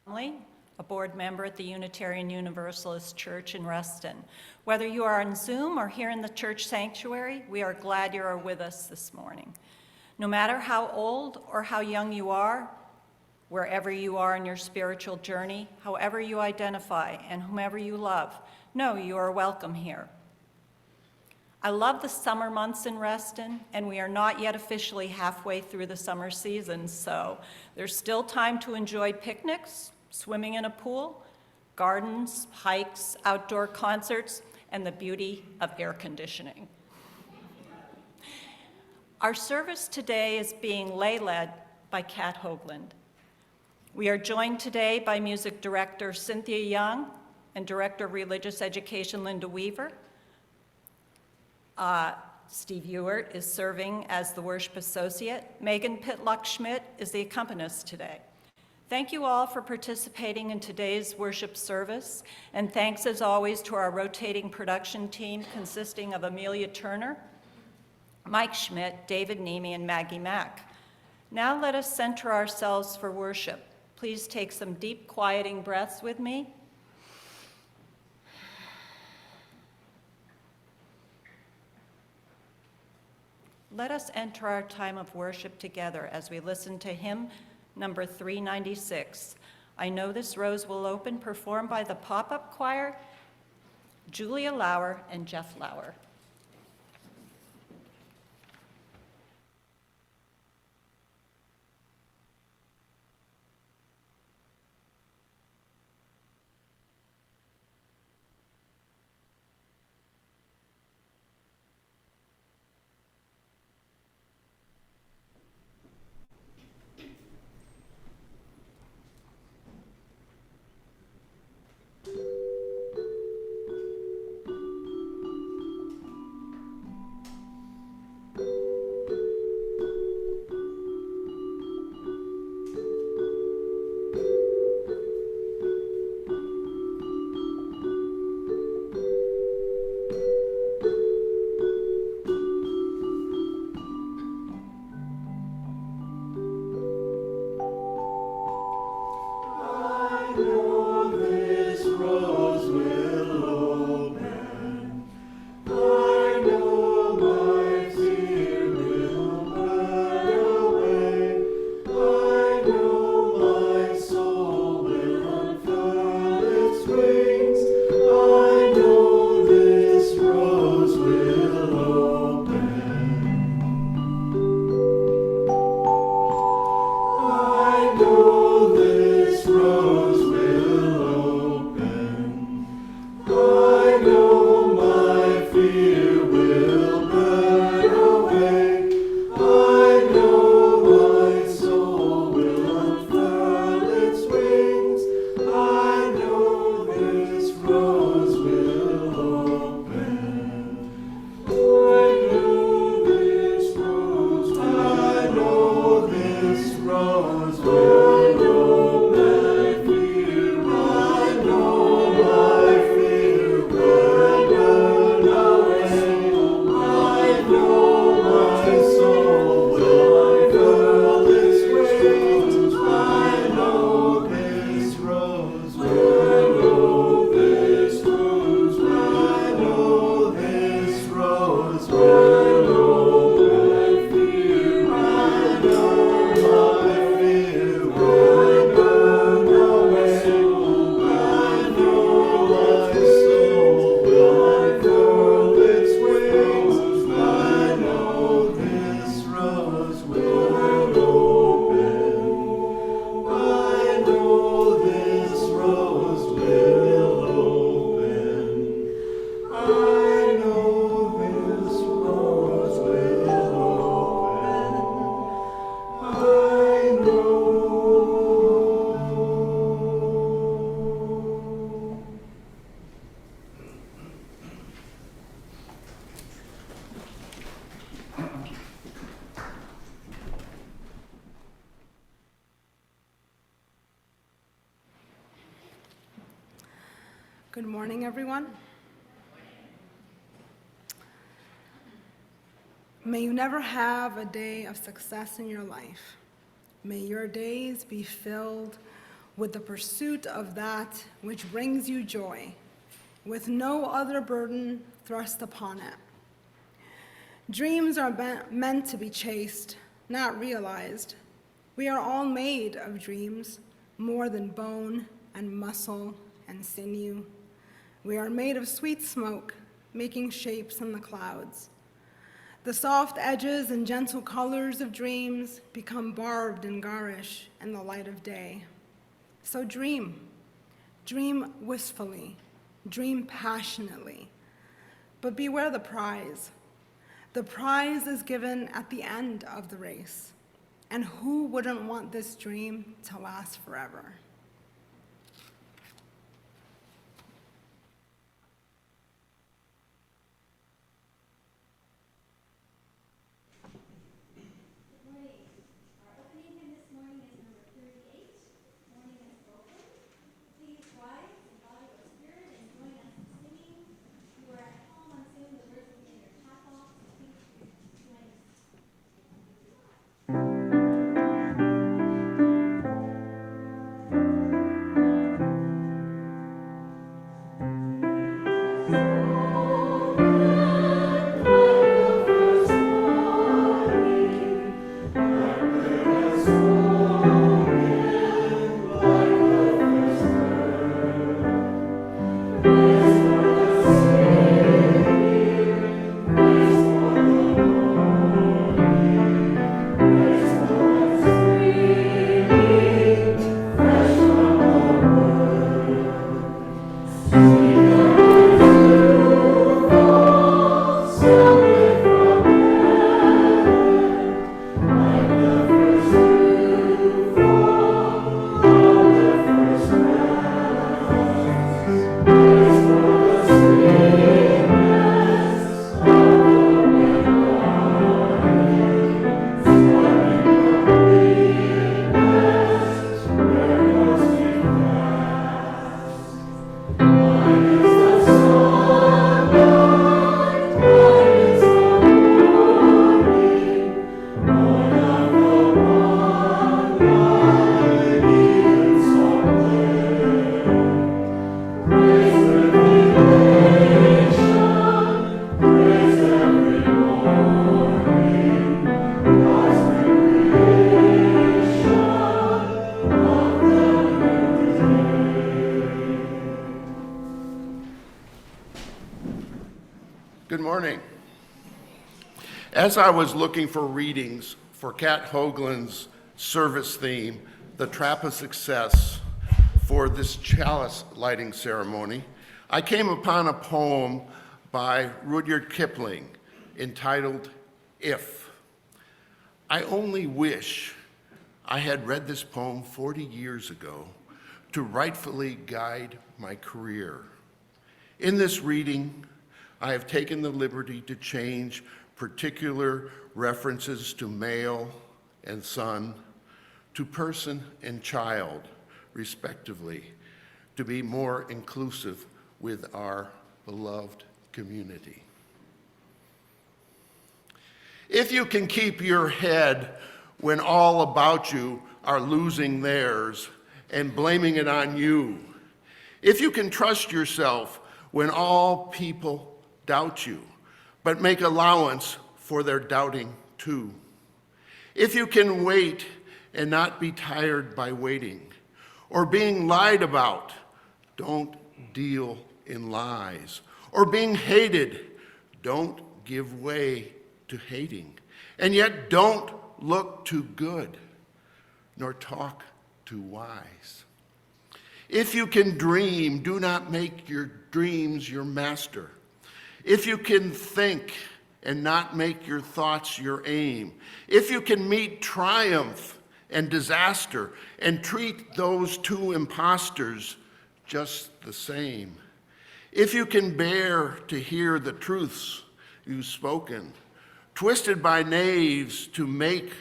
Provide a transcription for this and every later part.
Plumlee, a board member at the Unitarian Universalist Church in Reston. Whether you are on Zoom or here in the church sanctuary, we are glad you are with us this morning. No matter how old or how young you are, wherever you are in your spiritual journey, however you identify, and whomever you love, know you are welcome here. I love the summer months in Reston, and we are not yet officially halfway through the summer season, so there's still time to enjoy picnics, swimming in a pool, gardens, hikes, outdoor concerts, and the beauty of air conditioning. Our service today is being lay-led by Kat Hoagland. We are joined today by music director Cynthia Young and director of religious education Linda Weaver. Steve Ewart is serving as the worship associate. Meagan Pitluck-Schmitt is the accompanist today. Thank you all for participating in today's worship service, and thanks as always to our rotating production team consisting of Amelia Turner, Mike Schmidt, David Niemi, and Maggie Mack. Now let us center ourselves for worship. Please take some deep, quieting breaths with me. Let us enter our time of worship together as we listen to hymn number 396. I Know This Rose Will Open, performed by the pop-up choir, Julia Loewer and Jeff Loewer. Good morning, everyone. May you never have a day of success in your life. May your days be filled with the pursuit of that which brings you joy, with no other burden thrust upon it. Dreams are meant to be chased, not realized. We are all made of dreams, more than bone and muscle and sinew. We are made of sweet smoke, making shapes in the clouds. The soft edges and gentle colors of dreams become barbed and garish in the light of day. So dream. Dream wistfully. Dream passionately. But beware the prize. The prize is given at the end of the race. And who wouldn't want this dream to last forever? Good morning. As I was looking for readings for Kat Hoagland's service theme, The Trap of Success, for this chalice lighting ceremony, I came upon a poem by Rudyard Kipling entitled If. I only wish I had read this poem 40 years ago to rightfully guide my career. In this reading, I have taken the liberty to change particular references to male and son to person and child, respectively, to be more inclusive with our beloved community. If you can keep your head when all about you are losing theirs and blaming it on you, if you can trust yourself when all people doubt you, but make allowance for their doubting too. If you can wait and not be tired by waiting, or being lied about, don't deal in lies, or being hated, don't give way to hating, and yet don't look too good, nor talk too wise. If you can dream, do not make your dreams your master. If you can think and not make your thoughts your aim, if you can meet triumph and disaster and treat those two impostors just the same, if you can bear to hear the truths you've spoken, twisted by knaves to make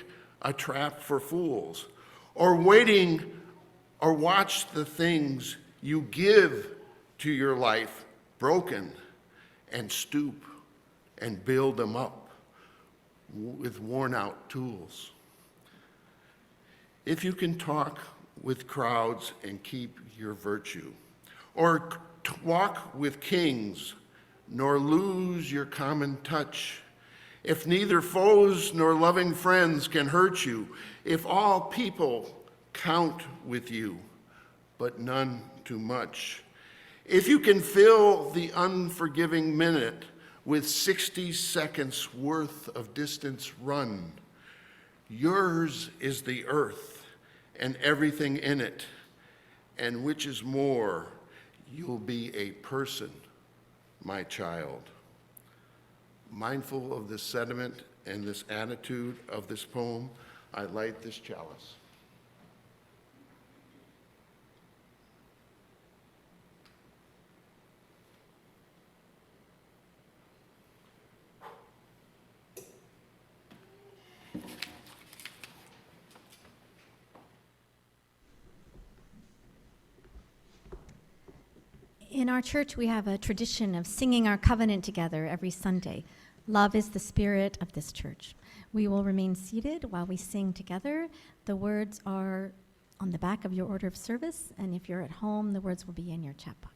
a trap for fools, or waiting or watch the things you give to your life broken, and stoop and build them up with worn out tools. If you can talk with crowds and keep your virtue, or walk with kings, nor lose your common touch. If neither foes nor loving friends can hurt you, if all people count with you, but none too much, if you can fill the unforgiving minute with 60 seconds worth of distance run, yours is the earth and everything in it, and which is more, you'll be a person, my child. Mindful of this sentiment and this attitude of this poem, I light this chalice. In our church, we have a tradition of singing our covenant together every Sunday. Love is the spirit of this church. We will remain seated while we sing together. The words are on the back of your order of service, and if you're at home, the words will be in your chat box.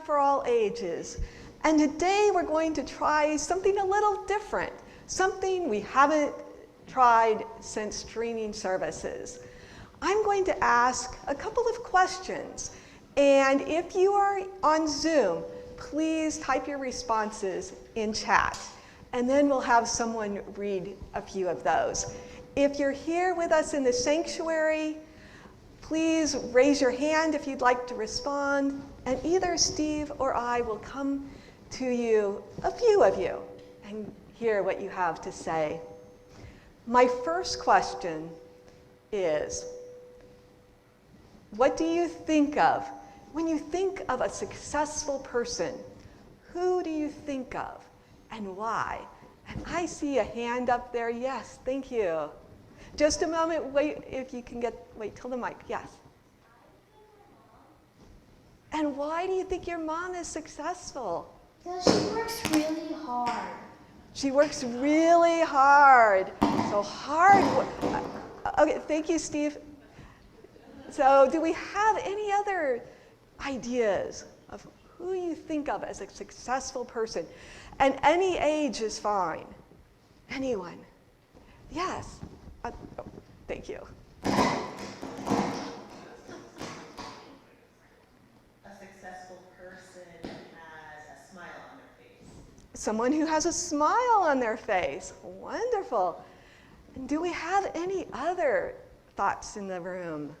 For all ages. And today we're going to try something a little different, something we haven't tried since streaming services. I'm going to ask a couple of questions, and if you are on Zoom, please type your responses in chat, and then we'll have someone read a few of those. If you're here with us in the sanctuary, please raise your hand if you'd like to respond, and either Steve or I will come to you, a few of you, and hear what you have to say. My first question is, what do you think of? When you think of a successful person, who do you think of and why? And I see a hand up there. Yes, thank you. Just a moment, wait, if you can wait till the mic, yes. And why do you think your mom is successful? Because she works really hard. She works really hard. So hard. Okay, thank you, Steve. So do we have any other ideas of who you think of as a successful person? And any age is fine. Anyone? Yes. Thank you. Someone who has a smile on their face. Wonderful. And do we have any other thoughts in the room?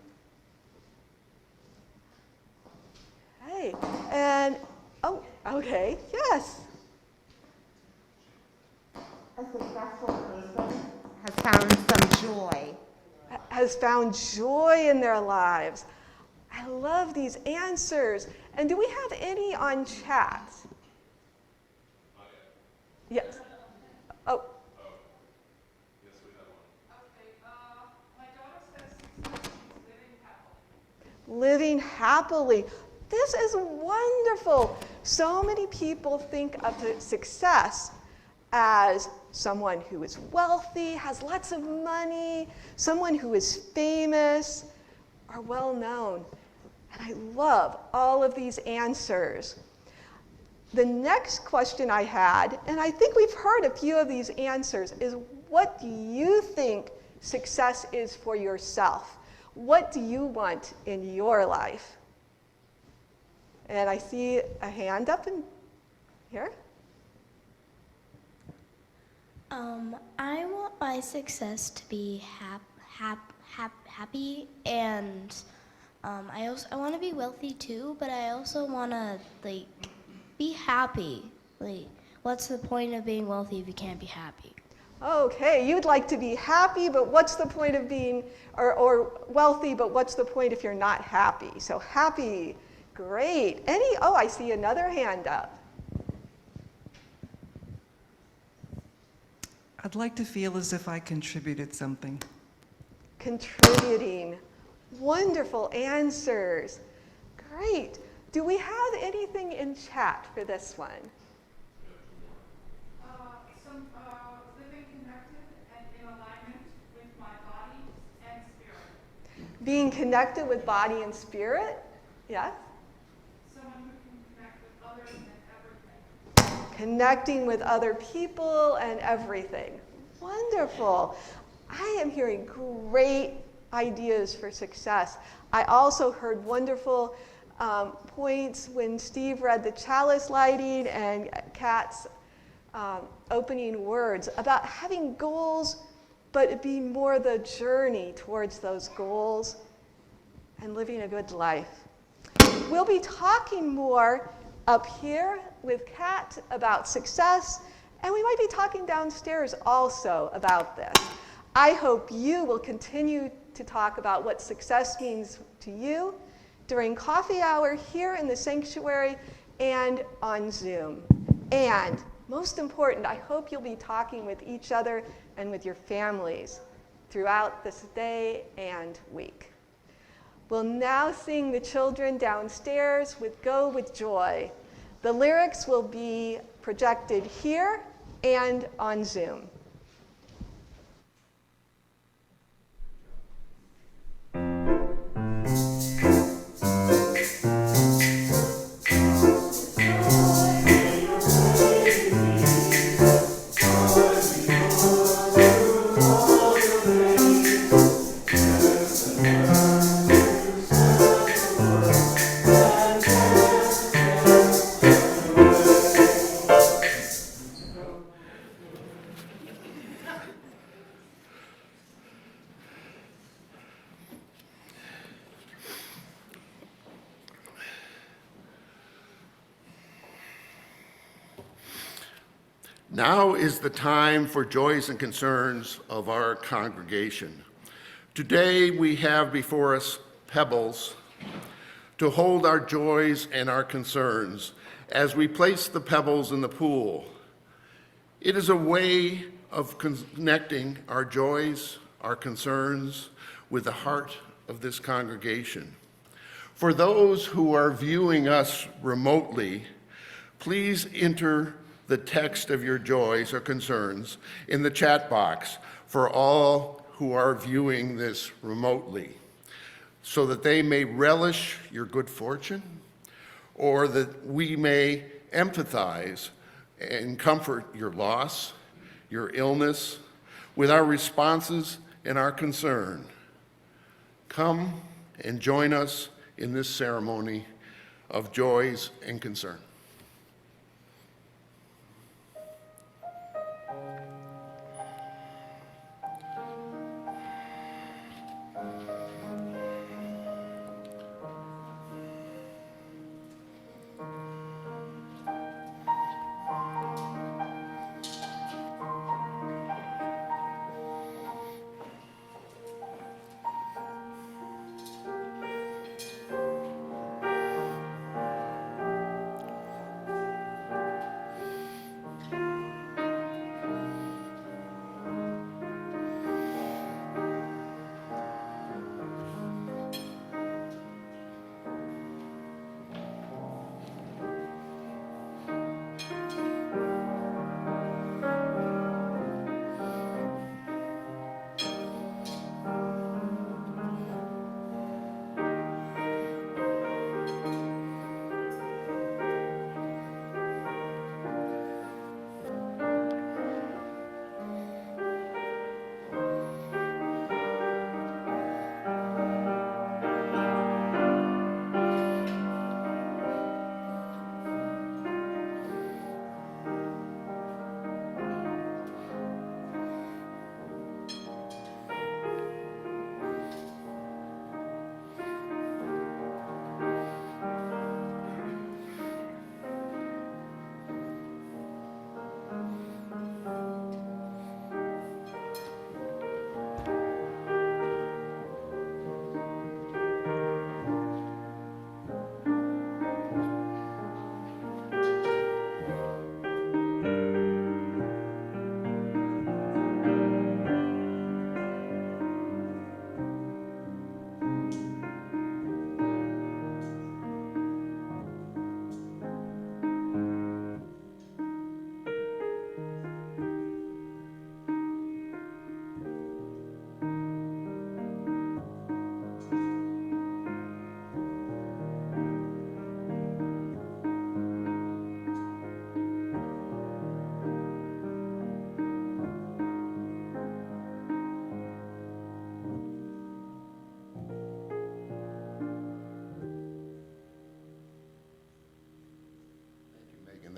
Hey, and, oh, okay, yes. A successful person has found some joy. Has found joy in their lives. I love these answers. And do we have any on chat? Yes. Oh. Yes, we have one. Okay. My daughter says she's living happily. Living happily. This is wonderful. So many people think of success as someone who is wealthy, has lots of money, someone who is famous or well known. And I love all of these answers. The next question I had, and I think we've heard a few of these answers, is what do you think success is for yourself? What do you want in your life? And I see a hand up in here. I want my success to be happy, and I want to be wealthy too, but I also want to be happy. What's the point of being wealthy if you can't be happy? Okay, you'd like to be happy, but what's the point of being, or wealthy, but what's the point if you're not happy? So happy, great. I see another hand up. I'd like to feel as if I contributed something. Contributing, wonderful answers. Great. Do we have anything in chat for this one? Living connected and in alignment with my body and spirit. Being connected with body and spirit? Yes? Someone who can connect with others and everything. Connecting with other people and everything. Wonderful. I am hearing great ideas for success. I also heard wonderful points when Steve read the chalice lighting and Kat's opening words about having goals, but it being more the journey towards those goals and living a good life. We'll be talking more up here with Kat about success, and we might be talking downstairs also about this. I hope you will continue to talk about what success means to you during coffee hour here in the sanctuary and on Zoom. And most important, I hope you'll be talking with each other and with your families throughout this day and week. We'll now sing the children downstairs with Go With Joy. The lyrics will be projected here and on Zoom. Now is the time for joys and concerns of our congregation. Today we have before us pebbles to hold our joys and our concerns as we place the pebbles in the pool. It is a way of connecting our joys, our concerns with the heart of this congregation. For those who are viewing us remotely, please enter the text of your joys or concerns in the chat box for all who are viewing this remotely, so that they may relish your good fortune, or that we may empathize and comfort your loss, your illness, with our responses and our concern. Come and join us in this ceremony of joys and concern.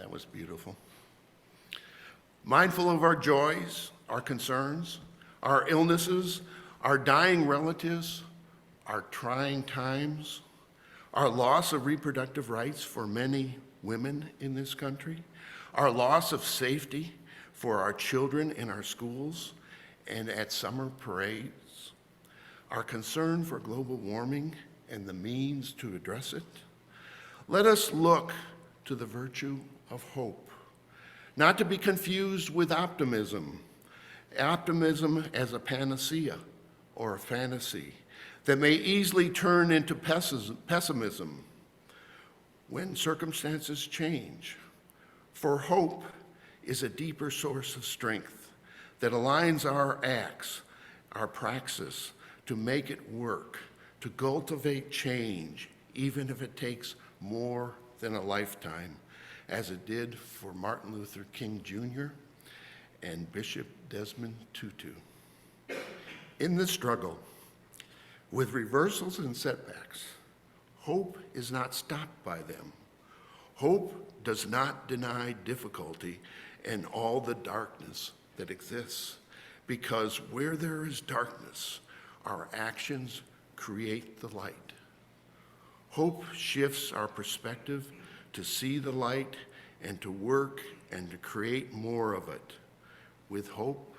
That was beautiful. Mindful of our joys, our concerns, our illnesses, our dying relatives, our trying times, our loss of reproductive rights for many women in this country, our loss of safety for our children in our schools and at summer parades, our concern for global warming and the means to address it. Let us look to the virtue of hope, not to be confused with optimism. Optimism as a panacea or a fantasy that may easily turn into pessimism when circumstances change. For hope is a deeper source of strength that aligns our acts, our praxis, to make it work, to cultivate change, even if it takes more than a lifetime, as it did for Martin Luther King Jr. and Bishop Desmond Tutu. In the struggle with reversals and setbacks, hope is not stopped by them. Hope does not deny difficulty and all the darkness that exists, because where there is darkness, our actions create the light. Hope shifts our perspective to see the light and to work and to create more of it. With hope,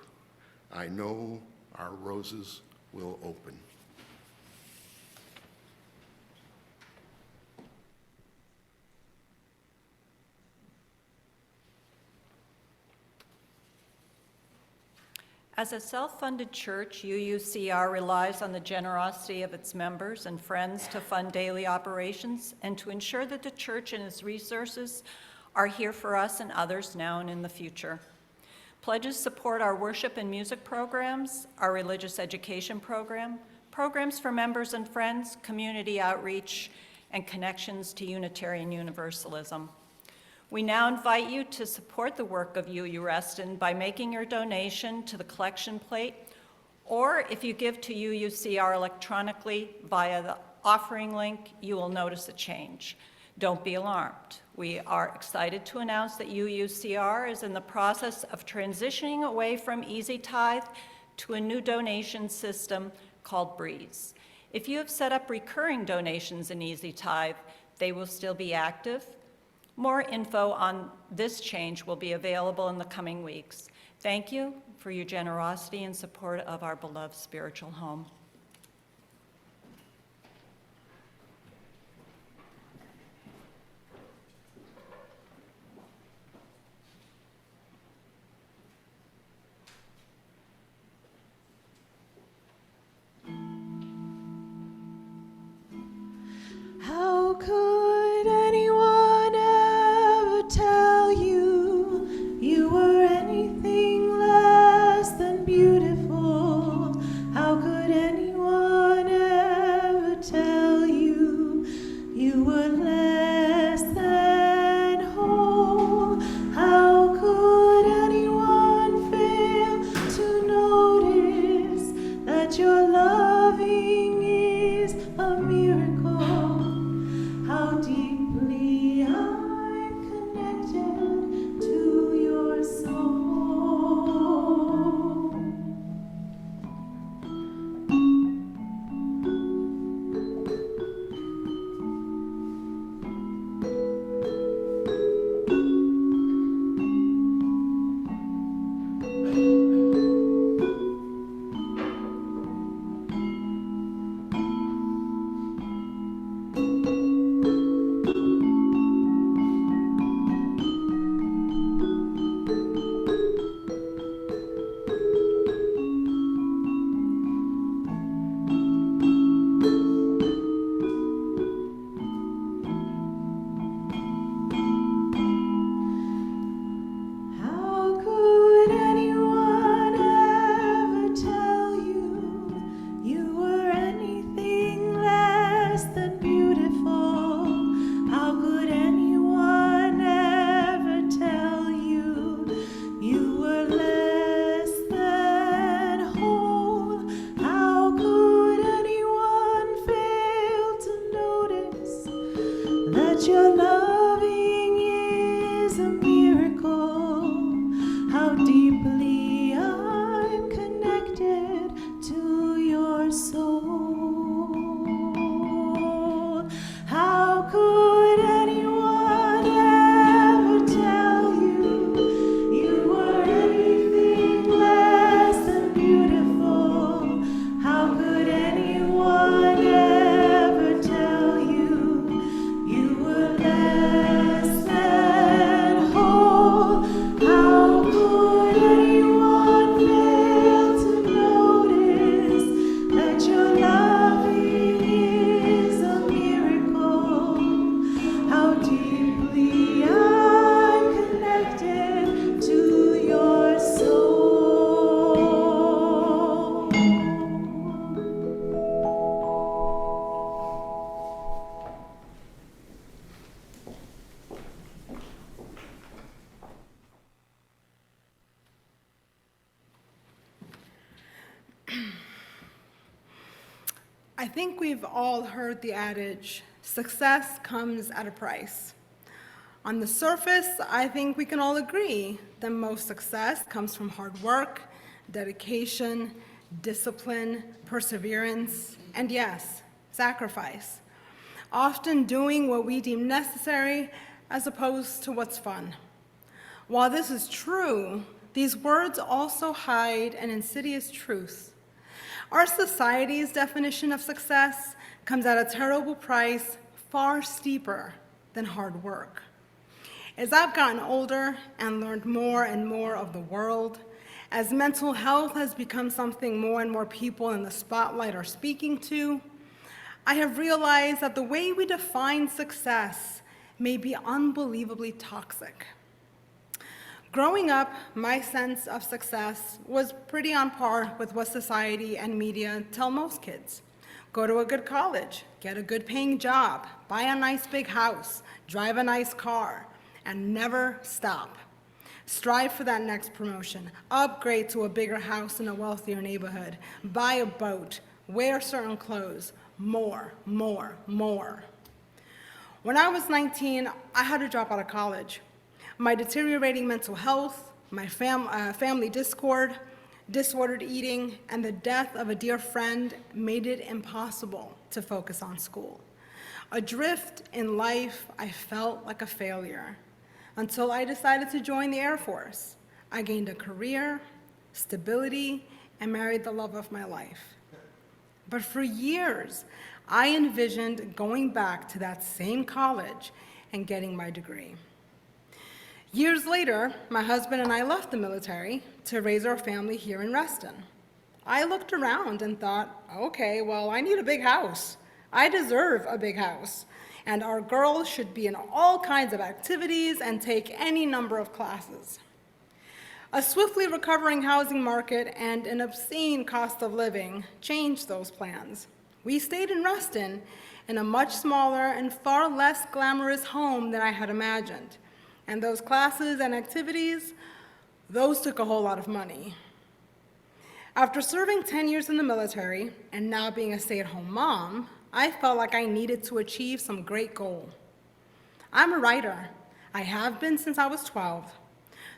I know our roses will open. As a self-funded church, UUCR relies on the generosity of its members and friends to fund daily operations and to ensure that the church and its resources are here for us and others now and in the future. Pledges support our worship and music programs, our religious education program, programs for members and friends, community outreach, and connections to Unitarian Universalism. We now invite you to support the work of UU Reston by making your donation to the collection plate, or if you give to UUCR electronically via the offering link, you will notice a change. Don't be alarmed. We are excited to announce that UUCR is in the process of transitioning away from Easy Tithe to a new donation system called Breeze. If you have set up recurring donations in Easy Tithe, they will still be active. More info on this change will be available in the coming weeks. Thank you for your generosity and support of our beloved spiritual home. How could anyone ever tell you you were anything less than beautiful? How could anyone I think we've all heard the adage, success comes at a price. On the surface, I think we can all agree that most success comes from hard work, dedication, discipline, perseverance, and yes, sacrifice. Often doing what we deem necessary as opposed to what's fun. While this is true, these words also hide an insidious truth. Our society's definition of success comes at a terrible price, far steeper than hard work. As I've gotten older and learned more and more of the world, as mental health has become something more and more people in the spotlight are speaking to, I have realized that the way we define success may be unbelievably toxic. Growing up, my sense of success was pretty on par with what society and media tell most kids. Go to a good college, get a good paying job, buy a nice big house, drive a nice car, and never stop. Strive for that next promotion, upgrade to a bigger house in a wealthier neighborhood, buy a boat, wear certain clothes, more, more, more. When I was 19, I had to drop out of college. My deteriorating mental health, my family discord, disordered eating, and the death of a dear friend made it impossible to focus on school. Adrift in life, I felt like a failure until I decided to join the Air Force. I gained a career, stability, and married the love of my life. But for years, I envisioned going back to that same college and getting my degree. Years later, my husband and I left the military to raise our family here in Reston. I looked around and thought, okay, well, I need a big house. I deserve a big house. And our girls should be in all kinds of activities and take any number of classes. A swiftly recovering housing market and an obscene cost of living changed those plans. We stayed in Reston in a much smaller and far less glamorous home than I had imagined. And those classes and activities, those took a whole lot of money. After serving 10 years in the military and now being a stay-at-home mom, I felt like I needed to achieve some great goal. I'm a writer. I have been since I was 12.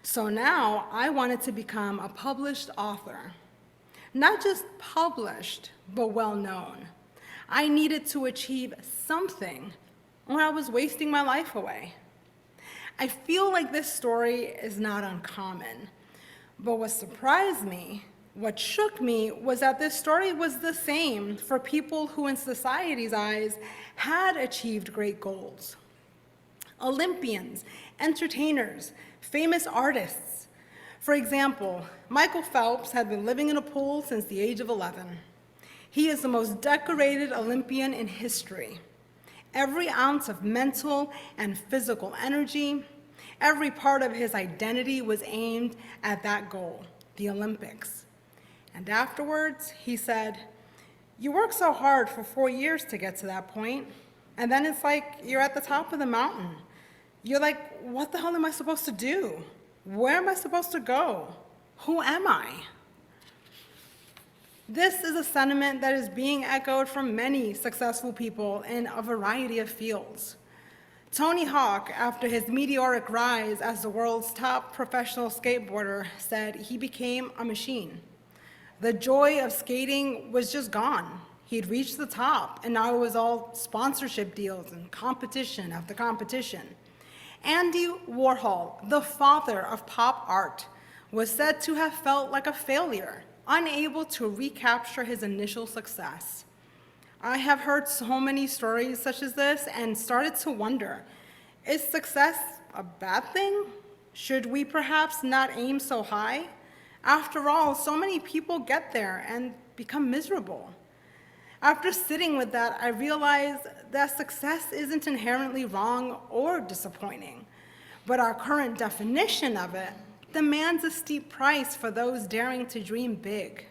So now I wanted to become a published author. Not just published, but well-known. I needed to achieve something or I was wasting my life away. I feel like this story is not uncommon, but what surprised me, what shook me, was that this story was the same for people who in society's eyes had achieved great goals. Olympians, entertainers, famous artists. For example, Michael Phelps had been living in a pool since the age of 11. He is the most decorated Olympian in history. Every ounce of mental and physical energy, every part of his identity was aimed at that goal, the Olympics. And afterwards, he said, "You work so hard for 4 years to get to that point, and then it's like you're at the top of the mountain. You're like, what the hell am I supposed to do? Where am I supposed to go? Who am I?" This is a sentiment that is being echoed from many successful people in a variety of fields. Tony Hawk, after his meteoric rise as the world's top professional skateboarder, said he became a machine. The joy of skating was just gone. He'd reached the top, and now it was all sponsorship deals and competition after competition. Andy Warhol, the father of pop art, was said to have felt like a failure, unable to recapture his initial success. I have heard so many stories such as this and started to wonder, is success a bad thing? Should we perhaps not aim so high? After all, so many people get there and become miserable. After sitting with that, I realized that success isn't inherently wrong or disappointing, but our current definition of it demands a steep price for those daring to dream big.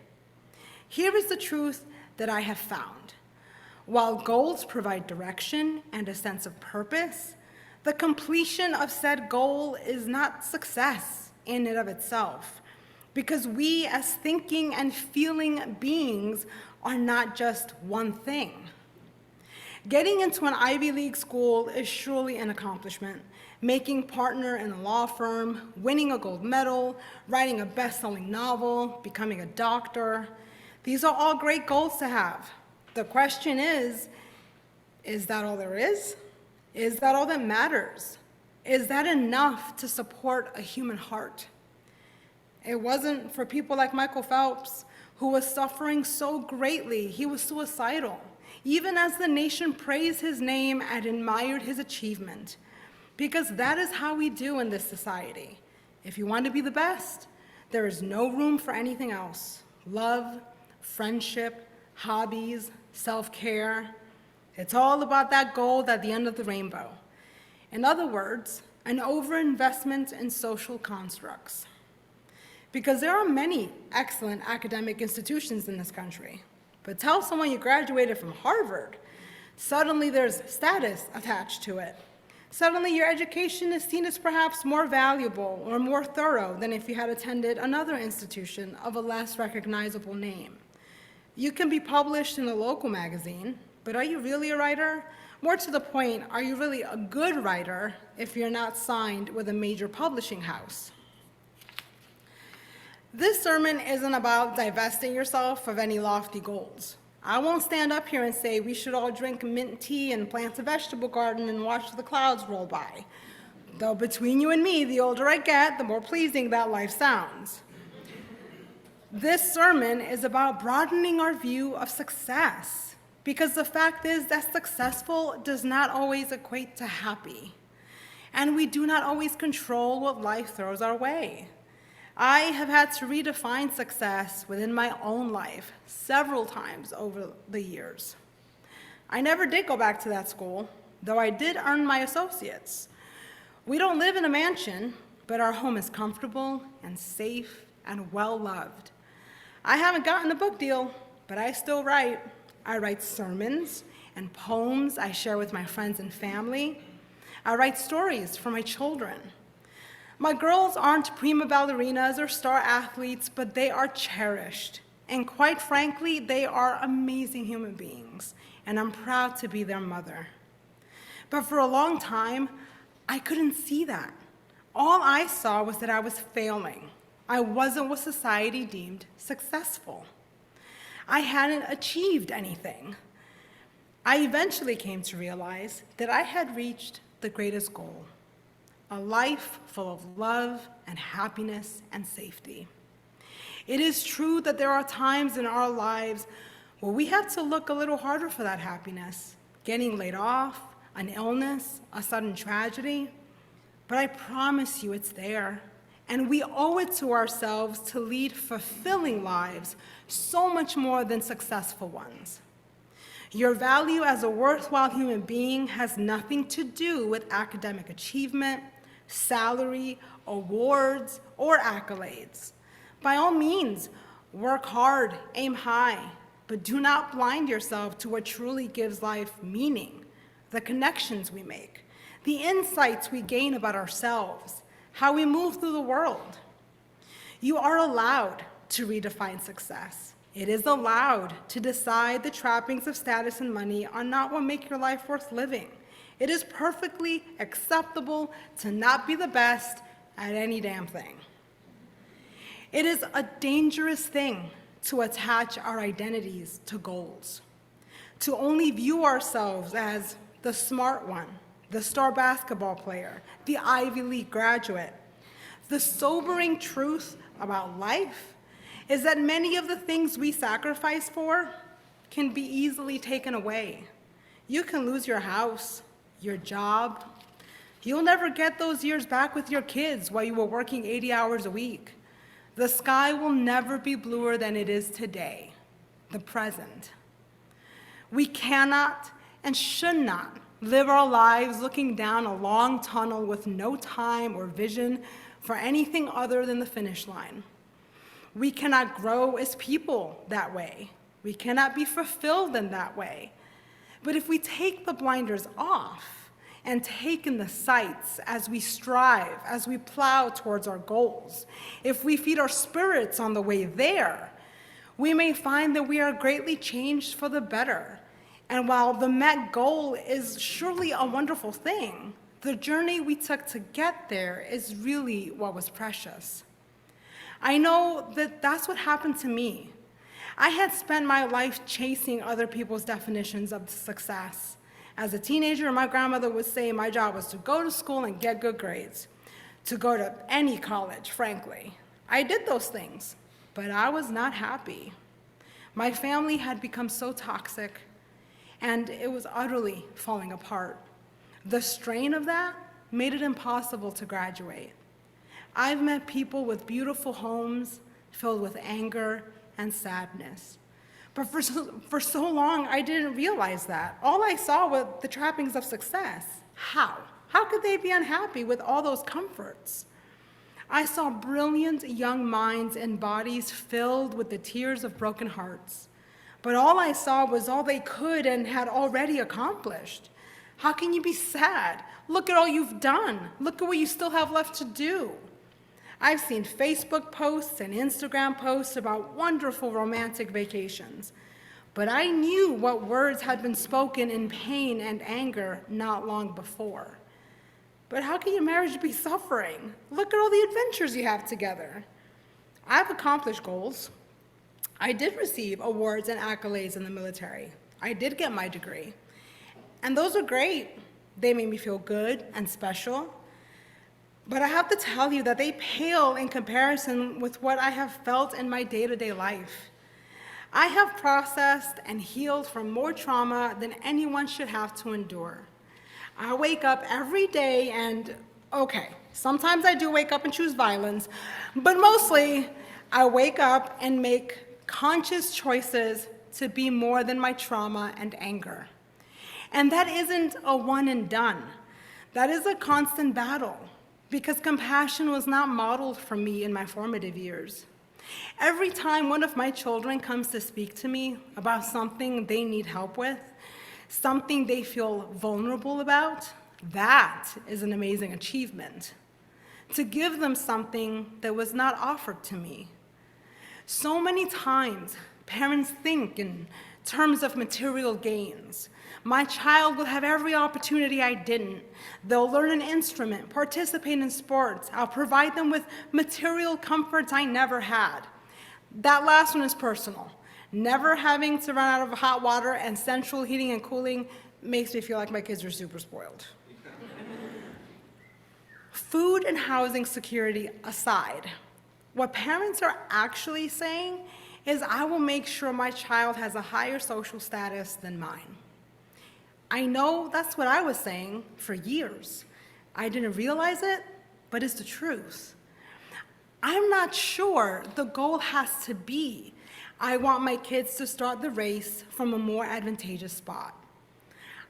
Here is the truth that I have found. While goals provide direction and a sense of purpose, the completion of said goal is not success in and of itself, because we as thinking and feeling beings are not just one thing. Getting into an Ivy League school is surely an accomplishment. Making partner in a law firm, winning a gold medal, writing a best-selling novel, becoming a doctor, these are all great goals to have. The question is that all there is? Is that all that matters? Is that enough to support a human heart? It wasn't for people like Michael Phelps, who was suffering so greatly, he was suicidal, even as the nation praised his name and admired his achievement. Because that is how we do in this society. If you want to be the best, there is no room for anything else. Love, friendship, hobbies, self-care. It's all about that gold at the end of the rainbow. In other words, an overinvestment in social constructs. Because there are many excellent academic institutions in this country, but tell someone you graduated from Harvard, suddenly there's status attached to it. Suddenly your education is seen as perhaps more valuable or more thorough than if you had attended another institution of a less recognizable name. You can be published in a local magazine, but are you really a writer? More to the point, are you really a good writer if you're not signed with a major publishing house? This sermon isn't about divesting yourself of any lofty goals. I won't stand up here and say we should all drink mint tea and plant a vegetable garden and watch the clouds roll by. Though between you and me, the older I get, the more pleasing that life sounds. This sermon is about broadening our view of success, because the fact is that successful does not always equate to happy, and we do not always control what life throws our way. I have had to redefine success within my own life several times over the years. I never did go back to that school, though I did earn my associates. We don't live in a mansion, but our home is comfortable and safe and well-loved. I haven't gotten a book deal, but I still write. I write sermons and poems I share with my friends and family. I write stories for my children. My girls aren't prima ballerinas or star athletes, but they are cherished. And quite frankly, they are amazing human beings, and I'm proud to be their mother. But for a long time, I couldn't see that. All I saw was that I was failing. I wasn't what society deemed successful. I hadn't achieved anything. I eventually came to realize that I had reached the greatest goal. A life full of love and happiness and safety. It is true that there are times in our lives where we have to look a little harder for that happiness, getting laid off, an illness, a sudden tragedy, but I promise you it's there, and we owe it to ourselves to lead fulfilling lives, so much more than successful ones. Your value as a worthwhile human being has nothing to do with academic achievement, salary, awards, or accolades. By all means, work hard, aim high, but do not blind yourself to what truly gives life meaning, the connections we make, the insights we gain about ourselves, how we move through the world. You are allowed to redefine success. It is allowed to decide the trappings of status and money are not what make your life worth living. It is perfectly acceptable to not be the best at any damn thing. It is a dangerous thing to attach our identities to goals, to only view ourselves as the smart one, the star basketball player, the Ivy League graduate. The sobering truth about life is that many of the things we sacrifice for can be easily taken away. You can lose your house, your job. You'll never get those years back with your kids while you were working 80 hours a week. The sky will never be bluer than it is today, the present. We cannot and should not live our lives looking down a long tunnel with no time or vision for anything other than the finish line. We cannot grow as people that way. We cannot be fulfilled in that way. But if we take the blinders off and take in the sights as we strive, as we plow towards our goals, if we feed our spirits on the way there, we may find that we are greatly changed for the better. And while the met goal is surely a wonderful thing, the journey we took to get there is really what was precious. I know that that's what happened to me. I had spent my life chasing other people's definitions of success. As a teenager, my grandmother would say my job was to go to school and get good grades, to go to any college, frankly. I did those things, but I was not happy. My family had become so toxic, and it was utterly falling apart. The strain of that made it impossible to graduate. I've met people with beautiful homes filled with anger and sadness. But for so long, I didn't realize that. All I saw were the trappings of success. How? How could they be unhappy with all those comforts? I saw brilliant young minds and bodies filled with the tears of broken hearts. But all I saw was all they could and had already accomplished. How can you be sad? Look at all you've done. Look at what you still have left to do. I've seen Facebook posts and Instagram posts about wonderful romantic vacations, but I knew what words had been spoken in pain and anger not long before. But how can your marriage be suffering? Look at all the adventures you have together. I've accomplished goals. I did receive awards and accolades in the military. I did get my degree. And those are great. They made me feel good and special. But I have to tell you that they pale in comparison with what I have felt in my day-to-day life. I have processed and healed from more trauma than anyone should have to endure. I wake up every day and, okay, sometimes I do wake up and choose violence, but mostly I wake up and make conscious choices to be more than my trauma and anger. And that isn't a one and done. That is a constant battle, because compassion was not modeled for me in my formative years. Every time one of my children comes to speak to me about something they need help with, something they feel vulnerable about, that is an amazing achievement. To give them something that was not offered to me. So many times, parents think in terms of material gains. My child will have every opportunity I didn't. They'll learn an instrument, participate in sports. I'll provide them with material comforts I never had. That last one is personal. Never having to run out of hot water and central heating and cooling makes me feel like my kids are super spoiled. Food and housing security aside, what parents are actually saying is I will make sure my child has a higher social status than mine. I know that's what I was saying for years. I didn't realize it, but it's the truth. I'm not sure the goal has to be, I want my kids to start the race from a more advantageous spot.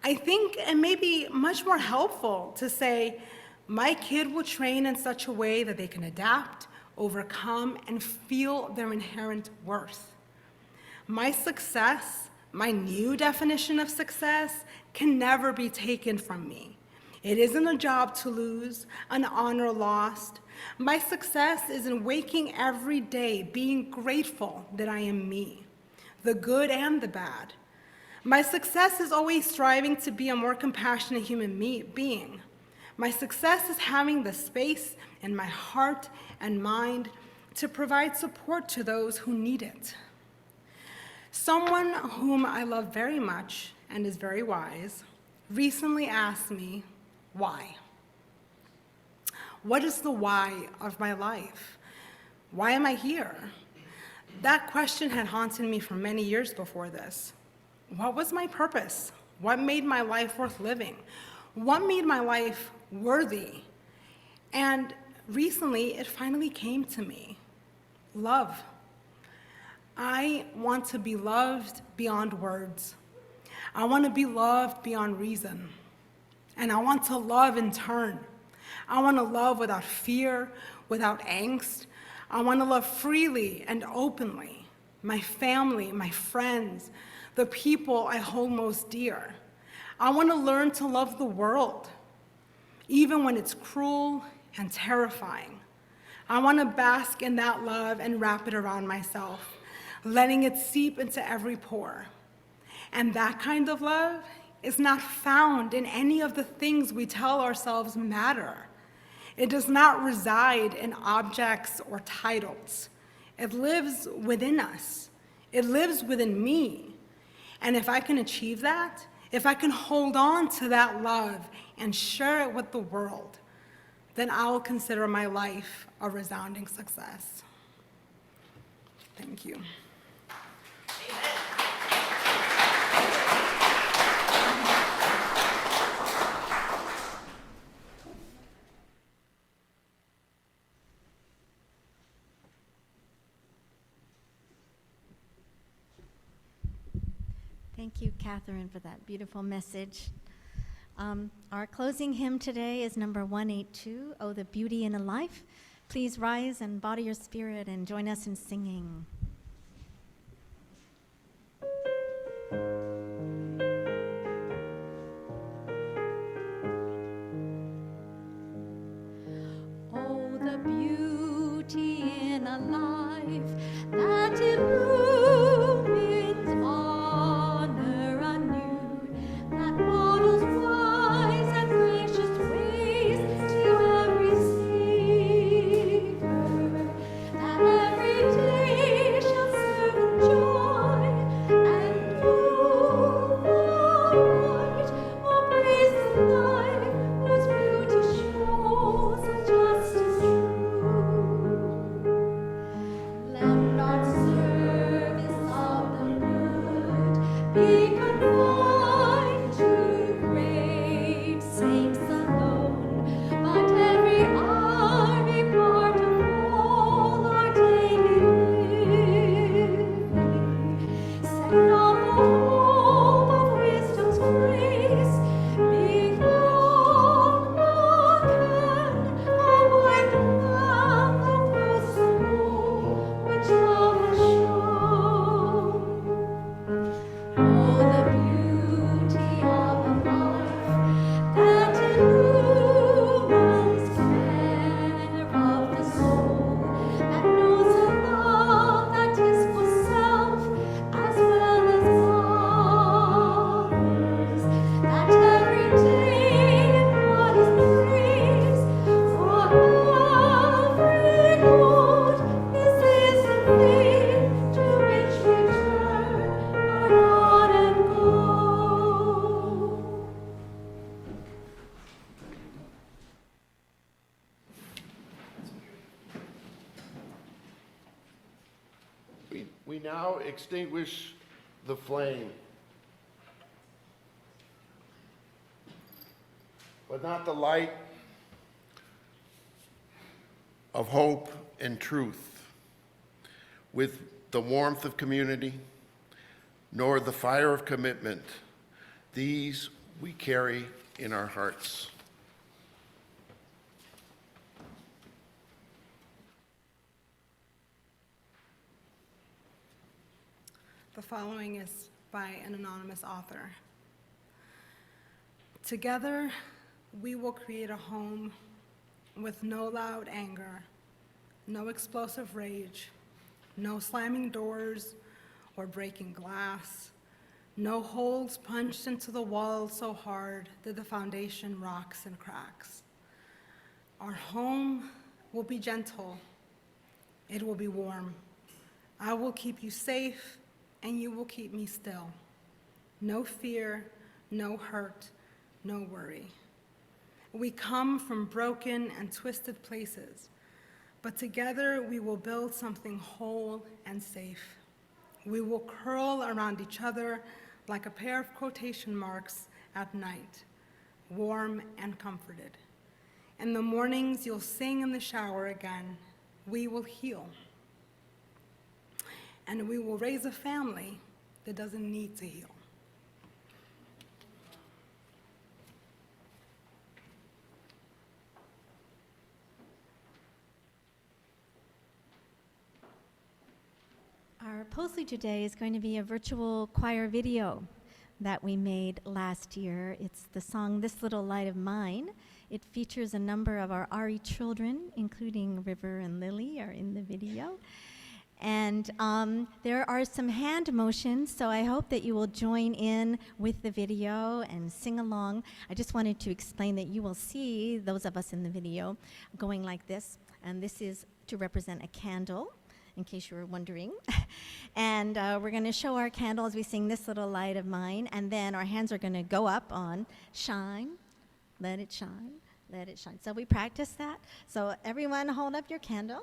I think it may be much more helpful to say, my kid will train in such a way that they can adapt, overcome, and feel their inherent worth. My success, my new definition of success, can never be taken from me. It isn't a job to lose, an honor lost. My success is in waking every day being grateful that I am me, the good and the bad. My success is always striving to be a more compassionate human being. My success is having the space in my heart and mind to provide support to those who need it. Someone whom I love very much and is very wise recently asked me, why? What is the why of my life? Why am I here? That question had haunted me for many years before this. What was my purpose? What made my life worth living? What made my life worthy? And recently, it finally came to me. Love. I want to be loved beyond words. I want to be loved beyond reason. And I want to love in turn. I want to love without fear, without angst. I want to love freely and openly. My family, my friends, the people I hold most dear. I want to learn to love the world, even when it's cruel and terrifying. I want to bask in that love and wrap it around myself. letting it seep into every pore. And that kind of love is not found in any of the things we tell ourselves matter. It does not reside in objects or titles. It lives within us. It lives within me. And if I can achieve that, if I can hold on to that love and share it with the world, then I'll consider my life a resounding success. Thank you. Thank you, Katherine, for that beautiful message. Our closing hymn today is number 182, Oh, the Beauty in a Life. Please rise and body your spirit and join us in singing. Oh, the beauty in a life that illumines honor anew, that models wise and gracious ways to every Savior, that every day shall serve in joy and move aright. Oh, praise the life whose beauty shows and justice true. Let not service of the good be confined to great saints alone, but every hour be part of all our daily living. Send on the hope of wisdom's grace, behold again, oh, white lamb of the soul which thou hast shown. Oh, the beauty of a life that illumines care of the soul, that knows a love that is for self as well as others, that every day embodies praise for every good. This is the faith to which we turn our God and go. We now extinguish the flame, but not the light of hope and truth, with the warmth of community, nor the fire of commitment. These we carry in our hearts. The following is by an anonymous author. Together, we will create a home with no loud anger, no explosive rage, no slamming doors or breaking glass, no holes punched into the walls so hard that the foundation rocks and cracks. Our home will be gentle. It will be warm. I will keep you safe, and you will keep me still. No fear, no hurt, no worry. We come from broken and twisted places, but together we will build something whole and safe. We will curl around each other like a pair of quotation marks at night, warm and comforted. In the mornings, you'll sing in the shower again. We will heal. And we will raise a family that doesn't need to heal. Our postlude today is going to be a virtual choir video that we made last year. It's the song This Little Light of Mine. It features a number of our RE children, including River and Lily, are in the video. And there are some hand motions, so I hope that you will join in with the video and sing along. I just wanted to explain that you will see those of us in the video going like this, and this is to represent a candle, in case you were wondering. And we're going to show our candle as we sing This Little Light of Mine, and then our hands are going to go up on Shine, Let It Shine, Let It Shine. So we practice that. So everyone hold up your candle.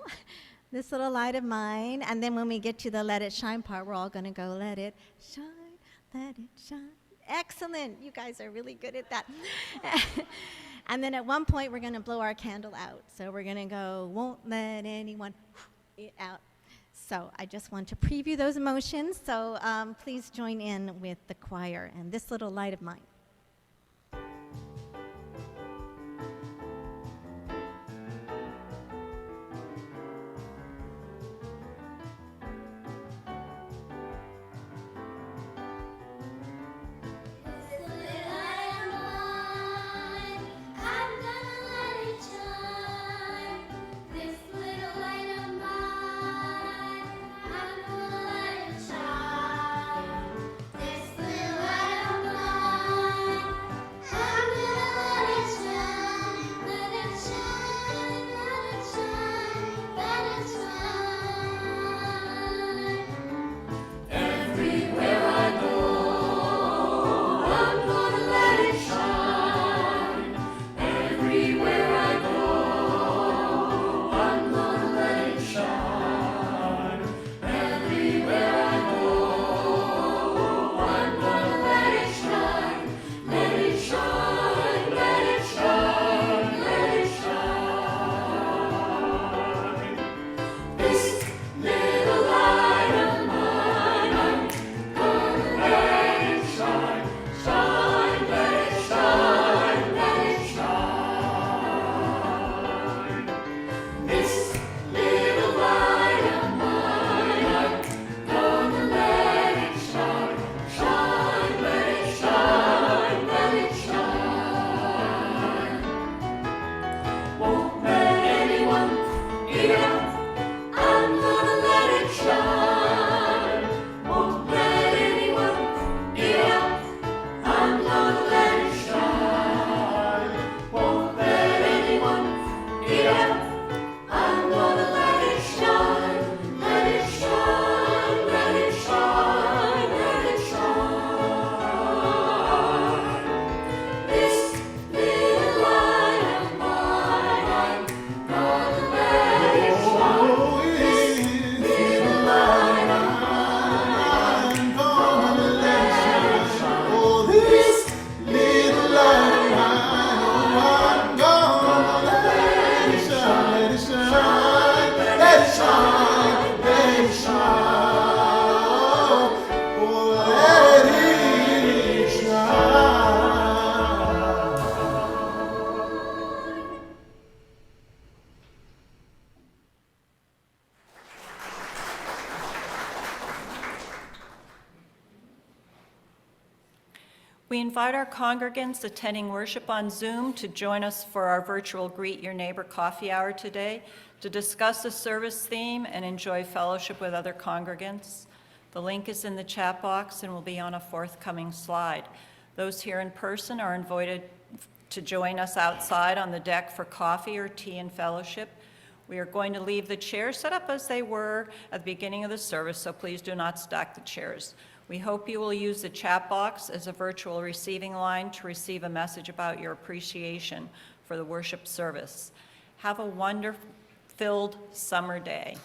This little light of mine, and then when we get to the let it shine part, we're all going to go, let it shine, let it shine. Excellent. You guys are really good at that. And then at one point, we're going to blow our candle out. So we're going to go, won't let anyone it out. So I just want to preview those emotions. So please join in with the choir and This Little Light of Mine. We invite our congregants attending worship on Zoom to join us for our virtual Greet Your Neighbor Coffee Hour today to discuss the service theme and enjoy fellowship with other congregants. The link is in the chat box and will be on a forthcoming slide. Those here in person are invited to join us outside on the deck for coffee or tea and fellowship. We are going to leave the chairs set up as they were at the beginning of the service, so please do not stack the chairs. We hope you will use the chat box as a virtual receiving line to receive a message about your appreciation for the worship service. Have a wonder-filled summer day.